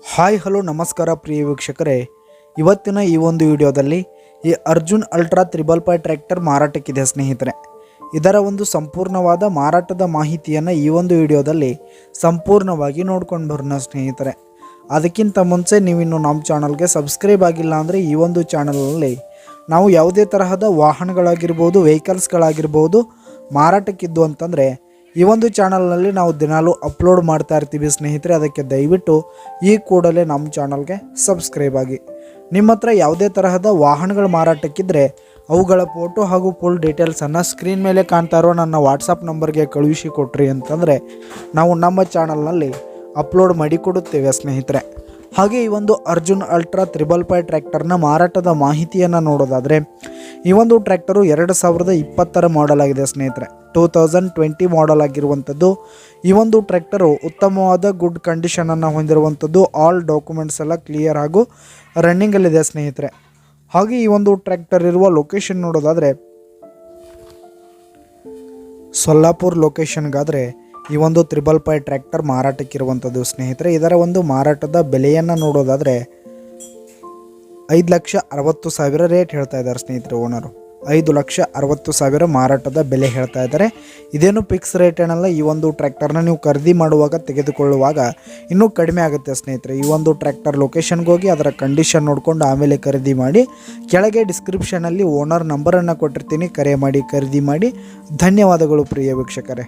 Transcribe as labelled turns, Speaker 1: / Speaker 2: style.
Speaker 1: Hi hello ನಮಸ್ಕಾರ ಪ್ರಿಯ ವೀಕ್ಷಕರೇ, ಇವತ್ತಿನ ಈ ಒಂದು ವಿಡಿಯೋದಲ್ಲಿ ಈ ಅರ್ಜುನ್ ಅಲ್ಟ್ರಾ 555 ಟ್ರ್ಯಾಕ್ಟರ್ ಮಾರಾಟಕ್ಕಿದೆ ಸ್ನೇಹಿತರೆ. ಇದರ ಒಂದು ಸಂಪೂರ್ಣವಾದ ಮಾರಾಟದ ಮಾಹಿತಿಯನ್ನು ಈ ಒಂದು ವಿಡಿಯೋದಲ್ಲಿ ಸಂಪೂರ್ಣವಾಗಿ ನೋಡ್ಕೊಂಡು ಬರೋಣ ಸ್ನೇಹಿತರೆ. ಅದಕ್ಕಿಂತ ಮುಂಚೆ ನೀವಿನ್ನು ನಮ್ಮ ಚಾನಲ್ಗೆ ಸಬ್ಸ್ಕ್ರೈಬ್ ಆಗಿಲ್ಲ ಅಂದರೆ ಈ ಒಂದು ಚಾನಲಲ್ಲಿ ನಾವು ಯಾವುದೇ ತರಹದ ವಾಹನಗಳಾಗಿರ್ಬೋದು, ವೆಹಿಕಲ್ಸ್ಗಳಾಗಿರ್ಬೋದು ಮಾರಾಟಕ್ಕಿದ್ದು ಅಂತಂದರೆ ಈ ಒಂದು ಚಾನಲ್ನಲ್ಲಿ ನಾವು ದಿನಾಲೂ ಅಪ್ಲೋಡ್ ಮಾಡ್ತಾ ಇರ್ತೀವಿ ಸ್ನೇಹಿತರೆ. ಅದಕ್ಕೆ ದಯವಿಟ್ಟು ಈ ಕೂಡಲೇ ನಮ್ಮ ಚಾನಲ್ಗೆ ಸಬ್ಸ್ಕ್ರೈಬ್ ಆಗಿ. ನಿಮ್ಮ ಹತ್ರ ಯಾವುದೇ ತರಹದ ವಾಹನಗಳು ಮಾರಾಟಕ್ಕಿದ್ದರೆ ಅವುಗಳ ಫೋಟೋ ಹಾಗೂ ಫುಲ್ ಡೀಟೇಲ್ಸನ್ನು ಸ್ಕ್ರೀನ್ ಮೇಲೆ ಕಾಣ್ತಾ ಇರೋ ನನ್ನ ವಾಟ್ಸಪ್ ನಂಬರ್ಗೆ ಕಳುಹಿಸಿ ಕೊಟ್ರಿ ಅಂತಂದರೆ ನಾವು ನಮ್ಮ ಚಾನಲ್ನಲ್ಲಿ ಅಪ್ಲೋಡ್ ಮಾಡಿ ಕೊಡುತ್ತೇವೆ ಸ್ನೇಹಿತರೆ. ಹಾಗೆ ಈ ಒಂದು ಅರ್ಜುನ್ ಅಲ್ಟ್ರಾ 555 ಟ್ರ್ಯಾಕ್ಟರ್ನ ಮಾರಾಟದ ಮಾಹಿತಿಯನ್ನು ನೋಡೋದಾದರೆ ಈ ಒಂದು ಟ್ರ್ಯಾಕ್ಟರು 2020 ಮಾಡೆಲ್ ಆಗಿದೆ ಸ್ನೇಹಿತರೆ. 2020 ಮಾಡೆಲ್ ಆಗಿರುವಂಥದ್ದು. ಈ ಒಂದು ಟ್ರ್ಯಾಕ್ಟರು ಉತ್ತಮವಾದ ಗುಡ್ ಕಂಡೀಷನನ್ನು ಹೊಂದಿರುವಂಥದ್ದು. ಆಲ್ ಡಾಕ್ಯುಮೆಂಟ್ಸ್ ಎಲ್ಲ ಕ್ಲಿಯರ್ ಹಾಗೂ ರನ್ನಿಂಗಲ್ಲಿದೆ ಸ್ನೇಹಿತರೆ. ಹಾಗೆ ಈ ಒಂದು ಟ್ರ್ಯಾಕ್ಟರ್ ಇರುವ ಲೊಕೇಶನ್ ನೋಡೋದಾದರೆ ಸೊಲ್ಲಾಪುರ್ ಲೊಕೇಶನ್ಗಾದರೆ ಈ ಒಂದು 555 ಟ್ರ್ಯಾಕ್ಟರ್ ಮಾರಾಟಕ್ಕಿರುವಂಥದ್ದು ಸ್ನೇಹಿತರೆ. ಇದರ ಒಂದು ಮಾರಾಟದ ಬೆಲೆಯನ್ನು ನೋಡೋದಾದರೆ 5,60,000 ರೇಟ್ ಹೇಳ್ತಾ ಇದ್ದಾರೆ ಸ್ನೇಹಿತರೆ. ಓನರು 5,60,000 ಮಾರಾಟದ ಬೆಲೆ ಹೇಳ್ತಾ ಇದ್ದಾರೆ. ಇದೇನು ಫಿಕ್ಸ್ ರೇಟ್ ಏನಲ್ಲ. ಈ ಒಂದು ಟ್ರ್ಯಾಕ್ಟರ್ನ ನೀವು ಖರೀದಿ ಮಾಡುವಾಗ, ತೆಗೆದುಕೊಳ್ಳುವಾಗ ಇನ್ನೂ ಕಡಿಮೆ ಆಗುತ್ತೆ ಸ್ನೇಹಿತರೆ. ಈ ಒಂದು ಟ್ರ್ಯಾಕ್ಟರ್ ಲೊಕೇಶನ್ಗೆ ಹೋಗಿ ಅದರ ಕಂಡೀಷನ್ ನೋಡಿಕೊಂಡು ಆಮೇಲೆ ಖರೀದಿ ಮಾಡಿ. ಕೆಳಗೆ ಡಿಸ್ಕ್ರಿಪ್ಷನಲ್ಲಿ ಓನರ್ ನಂಬರನ್ನು ಕೊಟ್ಟಿರ್ತೀನಿ, ಕರೆ ಮಾಡಿ ಖರೀದಿ ಮಾಡಿ. ಧನ್ಯವಾದಗಳು ಪ್ರಿಯ ವೀಕ್ಷಕರೇ.